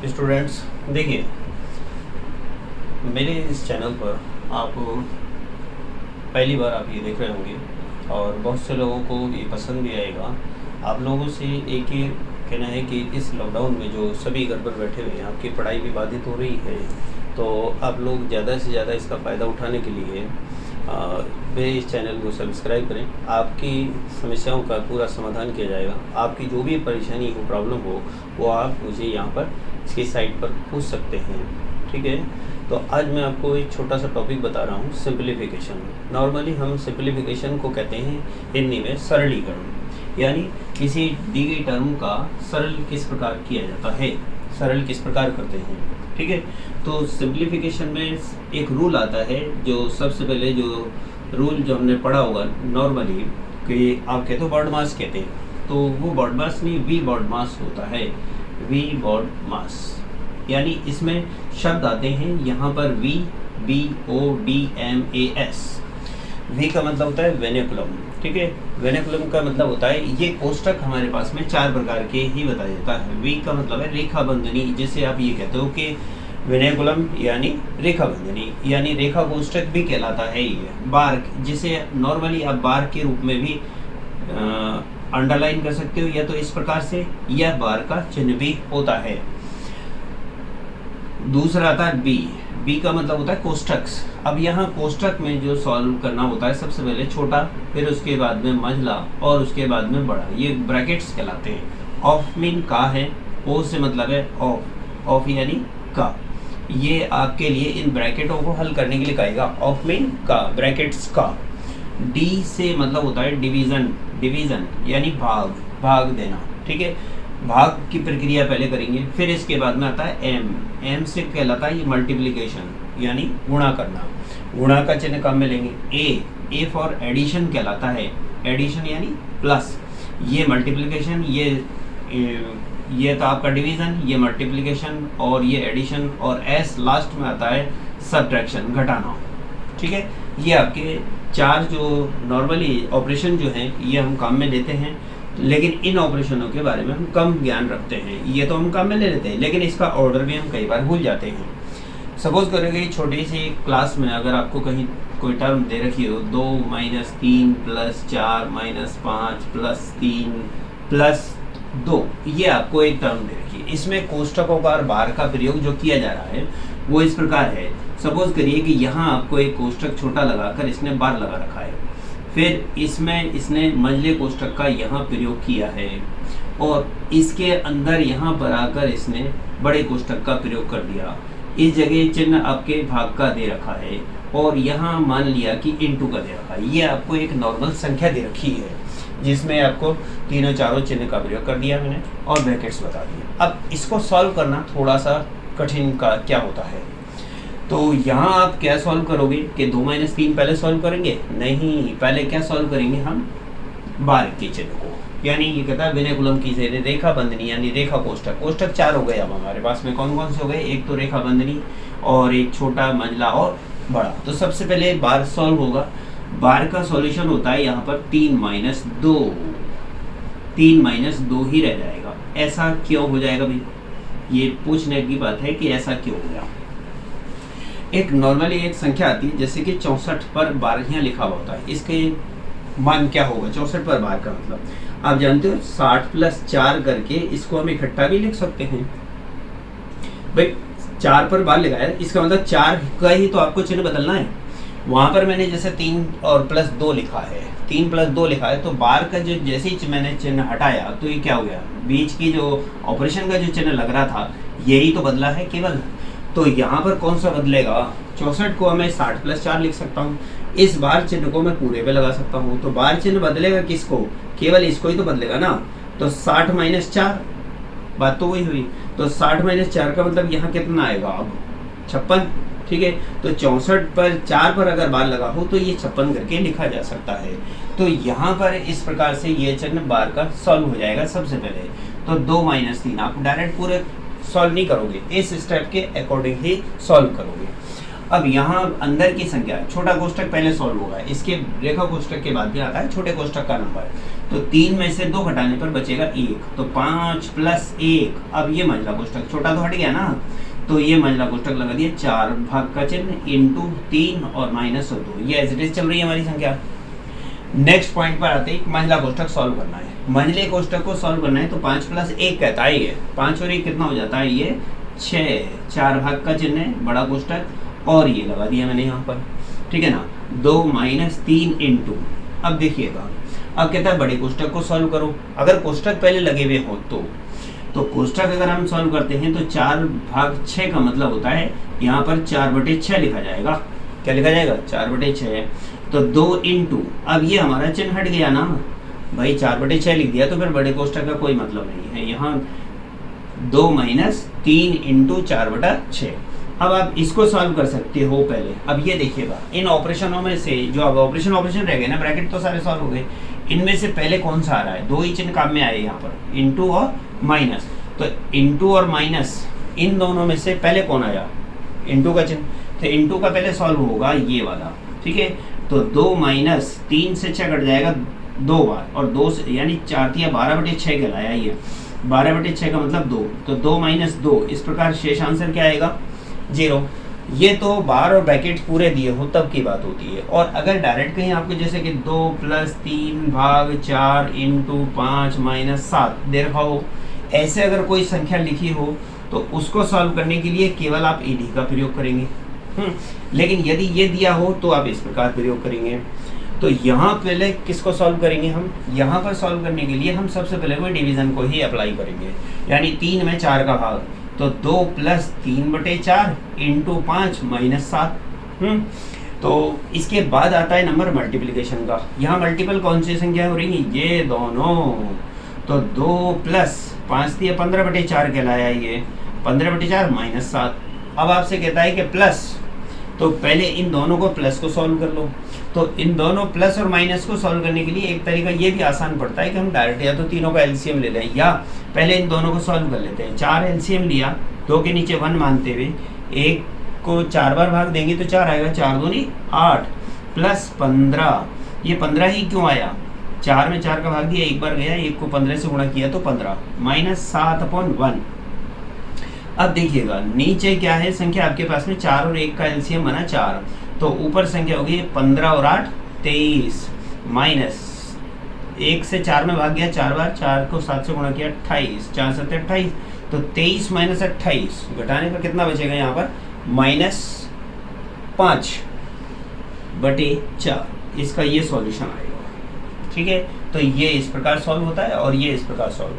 Students, देखिए, मेरे इस चैनल पर आप पहली बार आप ये देख रहे होंगे और बहुत से लोगों को ये पसंद भी आएगा। आप लोगों से एक ही कहना है कि इस लॉकडाउन में जो सभी घर पर बैठे हुए हैं, आपकी पढ़ाई भी बाधित हो रही है, तो आप लोग ज़्यादा से ज़्यादा इसका फ़ायदा उठाने के लिए मेरे इस चैनल को सब्सक्राइब करें। आपकी समस्याओं का पूरा समाधान किया जाएगा। आपकी जो भी परेशानी हो, प्रॉब्लम हो, वो आप मुझे यहाँ पर इसकी साइट पर पूछ सकते हैं। ठीक है, तो आज मैं आपको एक छोटा सा टॉपिक बता रहा हूँ, सिंप्लीफिकेशन। नॉर्मली हम सिंप्लीफिकेशन को कहते हैं हिंदी में सरलीकरण, यानी किसी दी गई टर्म का सरल किस प्रकार किया जाता है, सरल किस प्रकार करते हैं। ठीक है, तो सिंप्लीफिकेशन में एक रूल आता है, जो सबसे पहले जो रूल जो हमने पढ़ा होगा नॉर्मली, कि आप कहते हो बॉड मास कहते हैं, तो वो बॉड मास नहीं, वी बॉड मास होता है। वी बॉड मास यानी इसमें शब्द आते हैं यहाँ पर वी, BODMAS। वी का मतलब होता है वेनेकुलम। ठीक है, वेनेकुलम का मतलब होता है, ये कोष्टक हमारे पास में 4 प्रकार के ही बताया जाता है। वी का मतलब है रेखा बंधनी, जिसे आप ये कहते हो कि वेनेकुलम यानी रेखा बंधनी, यानी रेखा कोष्टक भी कहलाता है ये। बार, जिसे नॉर्मली आप बार के रूप में भी अंडरलाइन कर सकते हो, या तो इस प्रकार से, यह बार का चिन्ह भी होता है। दूसरा आता है बी का मतलब होता है कोष्टक। अब यहाँ कोष्टक में जो सॉल्व करना होता है, सबसे पहले छोटा, फिर उसके बाद में मझला और उसके बाद में बड़ा, ये ब्रैकेट्स कहलाते हैं। ऑफ मीन का है, ओ से मतलब है ऑफ, ऑफ यानी का। ये आपके लिए इन ब्रैकेटों को हल करने के लिए कहेगा, ऑफ मीन का, ब्रैकेट्स का। डी से मतलब होता है डिवीजन, डिवीजन यानी भाग, भाग देना। ठीक है, भाग की प्रक्रिया पहले करेंगे, फिर इसके बाद में आता है एम से कहलाता है ये मल्टीप्लिकेशन, यानी गुणा करना। गुणा का चिन्ह कम में लेंगे। ए फॉर एडिशन कहलाता है, एडिशन यानी प्लस। ये मल्टीप्लिकेशन, ये तो आपका डिवीजन, ये मल्टीप्लिकेशन और ये एडिशन, और एस लास्ट में आता है सब्ट्रैक्शन, घटाना। ठीक है, ये आपके 4 जो नॉर्मली ऑपरेशन जो हैं, ये हम काम में लेते हैं, लेकिन इन ऑपरेशनों के बारे में हम कम ज्ञान रखते हैं। ये तो हम काम में ले लेते हैं, लेकिन इसका ऑर्डर भी हम कई बार भूल जाते हैं। सपोज करेंगे छोटी सी क्लास में अगर आपको कहीं कोई टर्म दे रखी हो, 2 - 3 + 4 - 5 + 3 + 2, ये आपको एक टर्म दे रखी है। इसमें कोष्टकों का और बार का प्रयोग जो किया जा रहा है वो इस प्रकार है। सपोज करिए कि यहाँ आपको एक कोष्टक छोटा लगाकर इसने बार लगा रखा है, फिर इसमें इसने मझले कोष्टक का यहाँ प्रयोग किया है, और इसके अंदर यहाँ पर आकर इसने बड़े कोष्टक का प्रयोग कर दिया। इस जगह चिन्ह आपके भाग का दे रखा है, और यहाँ मान लिया कि इनटू का दे रखा है। ये आपको एक नॉर्मल संख्या दे रखी है, जिसमें आपको तीनों चारों चिन्ह का प्रयोग कर दिया मैंने, और ब्रैकेट्स बता दिए। अब इसको सॉल्व करना थोड़ा सा कठिन का क्या होता है, तो यहाँ आप क्या सॉल्व करोगे कि 2 - 3 पहले सॉल्व करेंगे? नहीं, पहले क्या सॉल्व करेंगे हम? बार के चिन्ह को, यानी ये कहता है वेनेकुलम की रेखा बंधनी, यानी रेखा कोष्टक। कोष्टक 4 हो गए अब हमारे पास में, कौन कौन से हो गए? एक तो रेखा बंधनी, और एक छोटा, मंझला और बड़ा। तो सबसे पहले बार सॉल्व होगा। बार का सॉल्यूशन होता है यहाँ पर 3 - 2, 3 - 2 ही रह जाएगा। ऐसा क्यों हो जाएगा भाई? ये पूछने की बात है कि ऐसा क्यों हो गया। एक नॉर्मली एक संख्या आती है, जैसे कि 64 पर 12 लिखा हुआ होता है, इसके मान क्या होगा? 64 पर 12 का मतलब आप जानते हो, 60 + 4 करके इसको हम इकट्ठा भी लिख सकते हैं। भाई 4 पर 12 लिखा है, इसका मतलब 4 का ही तो आपको चिन्ह बदलना है। वहां पर मैंने जैसे 3 और +2 लिखा है, 3 + 2 लिखा है, तो बार का जो जैसे ही मैंने चिन्ह हटाया, तो ये क्या हो गया? बीच की जो ऑपरेशन का जो चिन्ह लग रहा था, यही तो बदला है केवल। तो यहाँ पर कौन सा बदलेगा? 64 को मैं 60 + 4 लिख सकता हूँ। इस बार चिन्ह को मैं पूरे पे लगा सकता हूँ, तो बार चिन्ह बदलेगा किसको? केवल इसको ही तो बदलेगा ना। तो 60 - 4, बात तो वही हुई। तो 60 - 4 का मतलब यहाँ कितना आएगा? अब 56। ठीक है, तो 64 पर 4 पर अगर बार लगा हो, तो ये 56 करके लिखा जा सकता है। तो यहाँ पर इस प्रकार से ये चिन्ह बार का सॉल्व हो जाएगा। सबसे पहले तो 2 - 3 आप डायरेक्ट पूरे सॉल्व नहीं करोगे, इस स्टेप के अकॉर्डिंग ही सॉल्व करोगे। अब यहाँ अंदर की संख्या, छोटा कोष्ठक पहले सॉल्व होगा, इसके रेखा कोष्ठक के बाद में आता है छोटे कोष्ठक का नंबर। तो 3 में से 2 घटाने पर बचेगा 1, तो 5 + 1। अब ये मंझला कोष्ठक छोटा तो हट गया ना, तो ये मंझला कोष्ठक लगा दिया 4 भाग का चिन्ह इंटू 3 और माइनस 2। ये एज इट इज चल रही है हमारी संख्या। नेक्स्ट पॉइंट पर आते ही मंझला कोष्ठक सॉल्व करना है। मंझले कोष्ठक को सॉल्व करना है तो 5 + 1 कहता है ये, 5 और 1 कितना हो जाता है, ये 6। 4 भाग का चिन्ह है बड़ा कोष्ठक, और ये लगा दिया मैंने यहाँ पर, ठीक है ना। 2 - 3 इंटू, अब देखिएगा, अब कहता है बड़े कोष्ठक को सॉल्व करो। अगर कोष्ठक पहले लगे हुए हो तो कोष्ठक अगर हम सॉल्व करते हैं तो 4 भाग 6 का मतलब होता है यहाँ पर 4/6 लिखा जाएगा। क्या लिखा जाएगा, 4/6। तो 2 इंटू, अब ये हमारा चिन्ह हट गया ना भाई, 4/6 लिख दिया तो फिर बड़े कोष्ठक का कोई मतलब नहीं है। यहाँ 2 - 3 इंटू 4/6। अब आप इसको सॉल्व कर सकते हो पहले। अब ये देखिएगा, इन ऑपरेशनों में से जो अब ऑपरेशन रह गए ना, ब्रैकेट तो सारे सॉल्व हो गए, इनमें से पहले कौन सा आ रहा है, 2 ही चिन्ह काम में आए यहाँ पर, इंटू और माइनस। तो इंटू और माइनस, इन दोनों में से पहले कौन आया, इंटू का चिन्ह, तो इंटू का पहले सॉल्व होगा ये वाला, ठीक है। तो 2 - 3 से 6 कट जाएगा 2 बार, और 2 से यानी 4 × 12/6 कहलाया ये, 12/6 का मतलब 2। तो 2 - 2, इस प्रकार शेष आंसर क्या आएगा, 0। ये तो बार और ब्रैकेट पूरे दिए हो तब की बात होती है। और अगर डायरेक्ट कहीं आपको जैसे कि 2 + 3 भाग 4 इंटू 5 - 7 दे रखा हो, ऐसे अगर कोई संख्या लिखी हो तो उसको सॉल्व करने के लिए केवल आप ईडी का प्रयोग करेंगे। लेकिन यदि ये दिया हो तो आप इस प्रकार प्रयोग करेंगे। तो यहाँ पहले किसको सॉल्व करेंगे हम, यहाँ पर सॉल्व करने के लिए हम सबसे पहले कोई डिवीजन को ही अप्लाई करेंगे, यानी 3 में 4 का भाग, तो 2 + 3/4 इंटू 5 - 7। तो इसके बाद आता है नंबर मल्टीप्लिकेशन का। यहाँ मल्टीपल कौन सी संख्या हो रही है, ये दोनों। तो 2 + 5 × 15/4 कहलाया ये, 15/4 - 7। अब आपसे कहता है कि प्लस, तो पहले इन दोनों को प्लस को सॉल्व कर लो। तो इन दोनों प्लस और माइनस को सॉल्व करने के लिए एक तरीका ये भी आसान पड़ता है कि हम डायरेक्ट या तो तीनों का एलसीएम ले लें, या पहले इन दोनों को सॉल्व कर लेते हैं। 4 एलसीएम लिया, 2 के नीचे 1 मानते हुए, 1 को 4 बार भाग देंगे तो 4 आएगा, 4 दूनी 8 + 15। ये 15 ही क्यों आया, 4 में 4 का भाग दिया, एक बार गया, 1 को 15 से गुणा किया तो 15 - 7/1। अब देखिएगा नीचे क्या है संख्या आपके पास में, 4 और 1 का एलसीएम बना 4, तो ऊपर संख्या होगी 15 और 8 23, माइनस 1 से 4 में भाग गया 4 बार, 4 को 7 से गुणा किया 28, 4 7 28, तो 23 - 28 घटाने पर कितना बचेगा यहाँ पर, -5/4। इसका ये सॉल्यूशन आएगा, ठीक है। तो ये इस प्रकार सॉल्व होता है और ये इस प्रकार सॉल्व होता है।